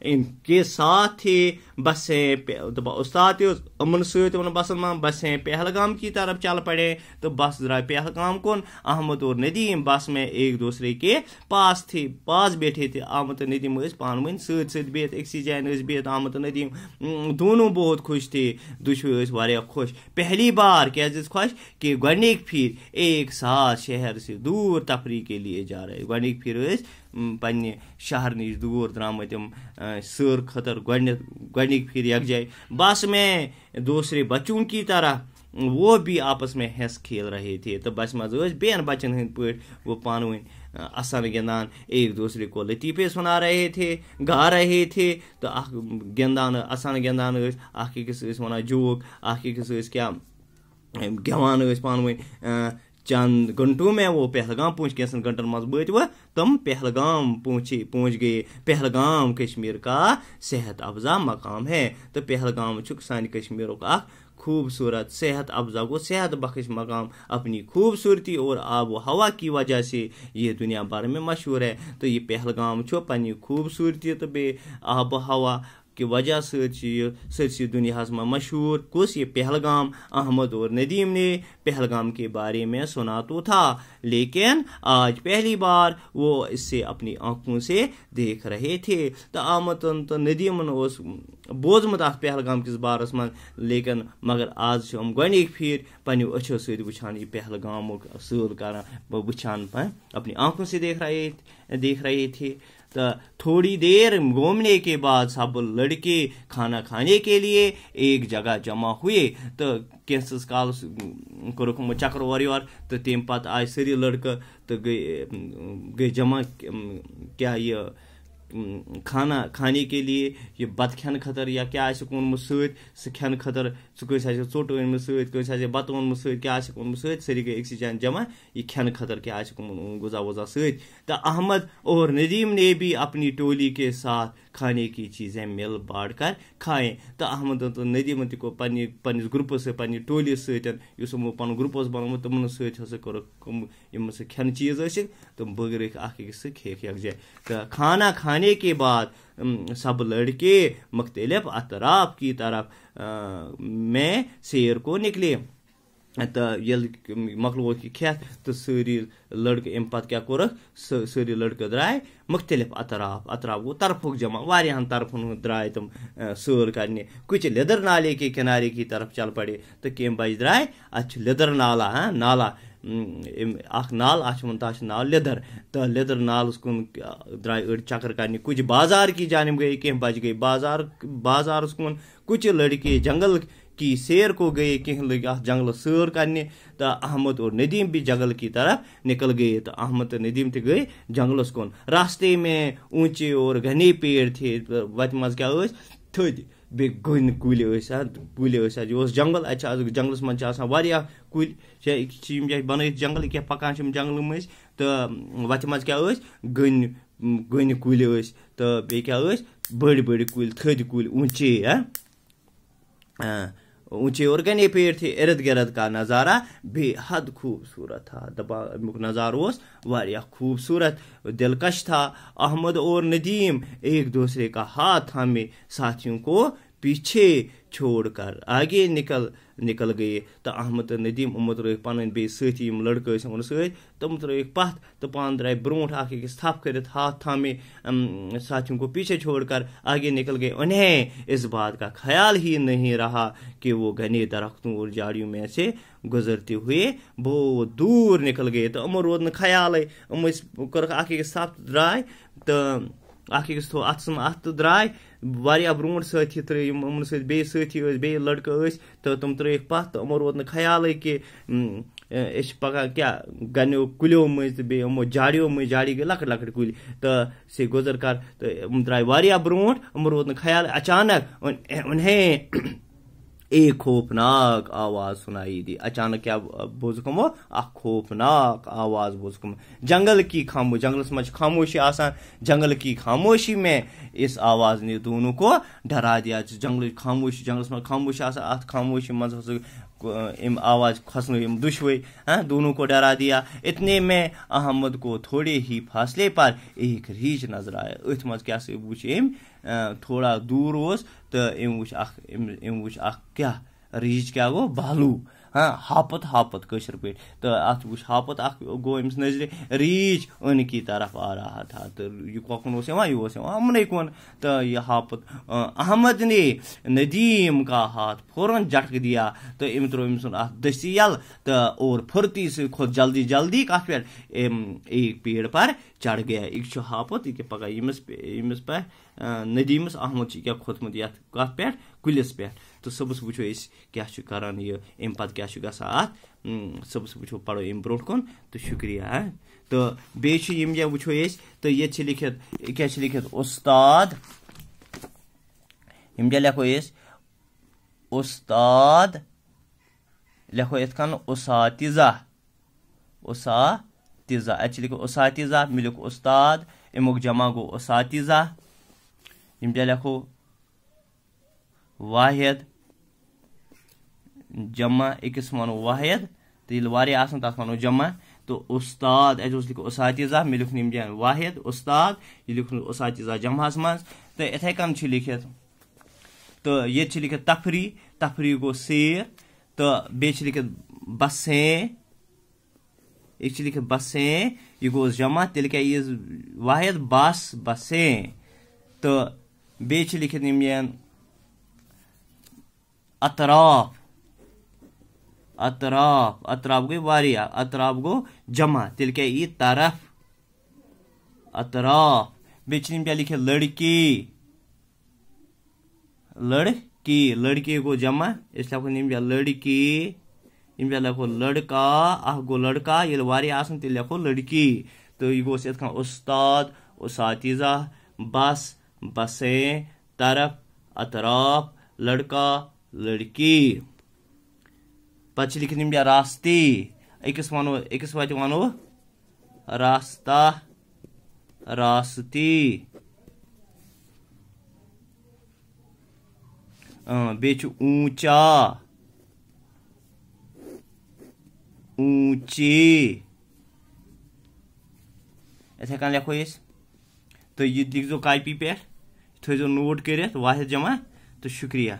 ان کے ساتھ تھے بسیں استاد تھی امن ست بسن مان بسیں پہلگام کی طرف چل پڑے تو بس درائے پہلگام کن. احمد اور ندیم بس میں ایک دوسرے کے پاس بیٹھے تھے. احمد ندیم پان ون ست بہت اکسی جائن بہت. احمد ندیم دونوں بہت خوش تھے. دشوے واریاہ خوش. پہلی بار کیازِ خوش کہ گۄڈنِک پھر ایک ساتھ شہر سے دور تفریح کے لیے جا رہے. گۄڈنِک پھر پنہ شہر نش دور درامت سیر خطر گۄڈنِک پھر یکجائی بس میں دوسرے بچوں کی طرح وہ بھی آپس میں ہنس کھیل رہے تھے. تو بس مز بین بچن ہند پہ وہ پان ون اصل گندان ایک دوسرے کو لطیفے سنا رہے تھے گا رہے تھے. تو گندان اصل گندان اخ أکس ونان جوک اخ أکس کیا گیوان پان ون. چند گھنٹوں میں وہ پہلگام پہنچ کینسن گھنٹن مز بت وہ تم پہلگام پہنچ گئے. پہلگام کشمیر کا صحت افزا مقام ہے. تو پہلگام سانہ کشمیرک اخ خوبصورت صحت افزا گو صحت بخش مقام. اپنی خوبصورتی اور آب و ہوا کی وجہ سے یہ دنیا بھر میں مشہور ہے. تو یہ پہلگام پنہ خوبصورتی تو بے آب و ہوا کی وجہ سرسی دنیا میں مشہور. کس یہ پہلگام. احمد اور ندیم نے پہلگام کے بارے میں سنا تو تھا لیکن آج پہلی بار وہ اس سے اپنی آنکھوں سے دیکھ رہے تھے. تو احمد تو ندیمن بوزمت ات پہلگام کس بارس من لیکن مگر آج گۄڈنِک پھر پنو اچھو ست وچھان یہ پہلگام سیر کران وچھان اپنی آنکھوں سے دیکھ رہے تھے. تو تھوڑی دیر گھومنے کے بعد سب لڑکے کھانا کھانے کے لیے ایک جگہ جمع ہوئے. تو کینسس کالس کورک چکر اور یور. تو تم پتہ آئے ساری لڑکہ تو گئی جمع کیا یہ کھانا کھانے کے لیے یہ بت کھین خطر یا کیا اونمت ست کھین خطر کس ژوٹ اونمت ست کس بتہ اونمت ست کیا اونمت ست. ساری گئی اکسی جائن جمع یہ کھین خطر کیا غذا وذا ست. تو احمد اور ندیم نے بھی اپنی ٹولی کے ساتھ کھانے کی چیزیں مل بانٹ کر کھائیں. تو احمد تو ندیم تہ کو پنس گروپس پنہ ٹولی ستھ پن گروپ بنوت تمن ست یم کھین چیز تم بٲگرٲیِکھ اکھ أکِس سۭتۍ کھیٚیِکھ یکجاہ. تو کھانا کھانے کے بعد سب لڑکے مختلف اطراف کی طرف میں سیر کو نکلے. تو یل مکلو کھیت تو ساری لڑکے ام پتہ کیا کورکھ ساری لڑکے درائے مختلف اطراف گو طرفک جمع واریاہن طرفن درائے تم سیر کرنے. کچھ لیدر نالے کے کنارے کی طرف چل پڑے. تو کم بچ درائے ات لیدر نالا نالا اخ نال تک ناو لیدر. تو لیدر نالس کن درائے اڑ چکر کرنے. کچھ بازار کی جانب گئے کم بچ گئے بازارس کن. کچھ لڑکے جنگل کی سیر کو گئے کہیں لگ جنگل سیر کرنے. تو احمد اور ندیم بھی جنگل کی طرف نکل گئے. تو احمد اور ندیم تہ گئے جنگلس کن. راستے میں اونچے اور گھنے پیڑ تھے. وت مز کیا تھد بیٚیہِ گٔنۍ کُلۍ ٲسۍ اَتہِ یہِ اوس جنگل. اَتہِ جنگلس منٛز چھِ آسان واریاہ کُلۍ چھِ یِم جایہِ بنٲیِتھ جنگل کینٛہہ پکان چھِ یِم جنگلہٕ مٔنٛزۍ. تہٕ وَتہِ منٛز کیٛاہ ٲسۍ گٔنۍ کُلۍ ٲسۍ. تہٕ بیٚیہِ کیٛاہ ٲسۍ بٔڑۍ بٔڑۍ کُلۍ تھٔدۍ کُلۍ اونچے اور گھنے پیڑ تھے. ارد گرد کا نظارہ بے حد خوبصورت تھا. امیک نظارہ اس واریاہ خوبصورت دلکش تھا. احمد اور ندیم ایک دوسرے کا ہاتھ تھامے ساتھیوں کو پیچھے چھوڑ کر آگے نکل گئے. تو احمد ندیم ترٲیِکھ پنٕنۍ بیٚیہِ سٲتھی یِم لڑکہٕ ٲسۍ یِمن سۭتۍ تِم ترٲیِکھ پتھ تہٕ پانہٕ درٛاے برونٛٹھ اکھ أکِس تھپھ کٔرِتھ ہاتھ تھامے ساتھیوں کو پیچھے چھوڑ کر آگے نکل گئے. انہیں اس بات کا خیال ہی نہیں رہا کہ وہ گھنے درختوں اور جھاڑیوں میں سے گزرتے ہوئے بہت دور نکل گئے. تو یِمن روٗد نہٕ خیالٕے. یِم ٲسۍ کوٚرُکھ اکھ أکِس تھپھ درٛاے تہٕ اکھ أکِس تھوٚو اتھ تہٕ درٛاے واریاہ برونٛٹھ. سٲتھی ترٛٲے یِمن سۭتۍ بیٚیہِ سٲتھی ٲسۍ بیٚیہِ لڑکہٕ ٲسۍ تہٕ تِم ترٛٲیِکھ پتھ. تہٕ یِمن روٗد نہٕ خیالٕے کہِ أسۍ چھِ پکان کیٛاہ گنیو کُلیو مٔنٛزۍ تہٕ بیٚیہِ یِمو جھاڑیو مٔنٛزۍ. جھاڑی گٔے لۄکٕٹۍ لۄکٕٹۍ کُلۍ تہٕ سے گُزر کر. تہٕ یِم درٛاے واریاہ برونٛٹھ. یِمن روٗد نہٕ خیال. اچانک انہیں ایک خوفناک آواز سنائی دی. اچانک کیا بوزُکھ یِمو اکھ خوفناک آواز بوزُکھ یِمو. جنگل کی خاموشی. جنگلس منٛز چھِ خاموشی آسان. جنگل کی خاموشی میں اس آواز نے دونوں کو ڈرا دیا. جنگلس منٛز خاموشی آسان. اتھ خاموشی منٛز ہسا آواز کھنسنو دشوئی دونوں کو ڈرا دیا. اتنے میں احمد کو تھوڑے ہی فاصلے پر ایک ریچھ نظر آیا. اتھ مز کیا سا وچ تھوڑا دور اوس تو وچ اخ کیا ریچھ کیا گو بالو ہاپت ہاپت کشر پہ تو ات وچ ہاپت اخ گو امس نظر ریچھ ان کی طرف آ رہا تھا تو یہ کون یہ امن کن تو یہ ہاپت احمد نے ندیم کا ہاتھ فوراً جھٹک دیا تو ام ترو ام سن دستی یل تو اور پھرتی سے کھوت جلدی جلدی کت پہ ایک پیڑ پر چڑھ گیا. یہ ہاپت یہ پگہ یمس پہ ندیمس احمد کیا کھوتمت یت کت پہ کلس پہ تو صبح وچو کیا کران یہ ام پتہ کیا گژھان ات صبح وچو پڑھو ام برو کن تو شکریہ. تو بیٚیہِ وچو تو یہ لکھت کیا لکھت استاد لکھو استاد لکھو ات کن اساتذہ ات لکھو اساتذہ مے لکھو استاد امیک جمع گو اساتذہ لکھو واحد جمع اکس ونو واحد تو یل واریاہ آسن تک ونو جمع تو استاد ات لکھو اساتذہ مے لکھن واحد استاد یہ لکھن اساتذہ جمعس مز تو اتھے کن لکھت تو یہ لکھت تفریح گو سیر تو بیٚیہِ لکھت بسیں یہ لکھت بسیں یہ گوس جمع تیل کیا یہ واحد بسیں تو بیٚیہِ لکھت اطراف گئی واریاہ اطراف گو جمع تیل کیا یہ طرف اطراف بیٚیہِ کیا لکھت لڑکی گو جمع اس لکھو لڑکی لکھو لڑکا اخ گو لڑکا یل واریاہ آسن تیل لکھو لڑکی تو یہ گوس ات استاد اساتذہ بس بسیں طرف اطراف لڑکا لڑکی پتہ لکھن راستی اکس وتہ ونو راستہ راستی بیٚیہِ اونچا اونچی اتھے کن لکھو تو یہ لکھ دو کاپی پہ تھو نوٹ کرت واحد جمع تو شکریہ.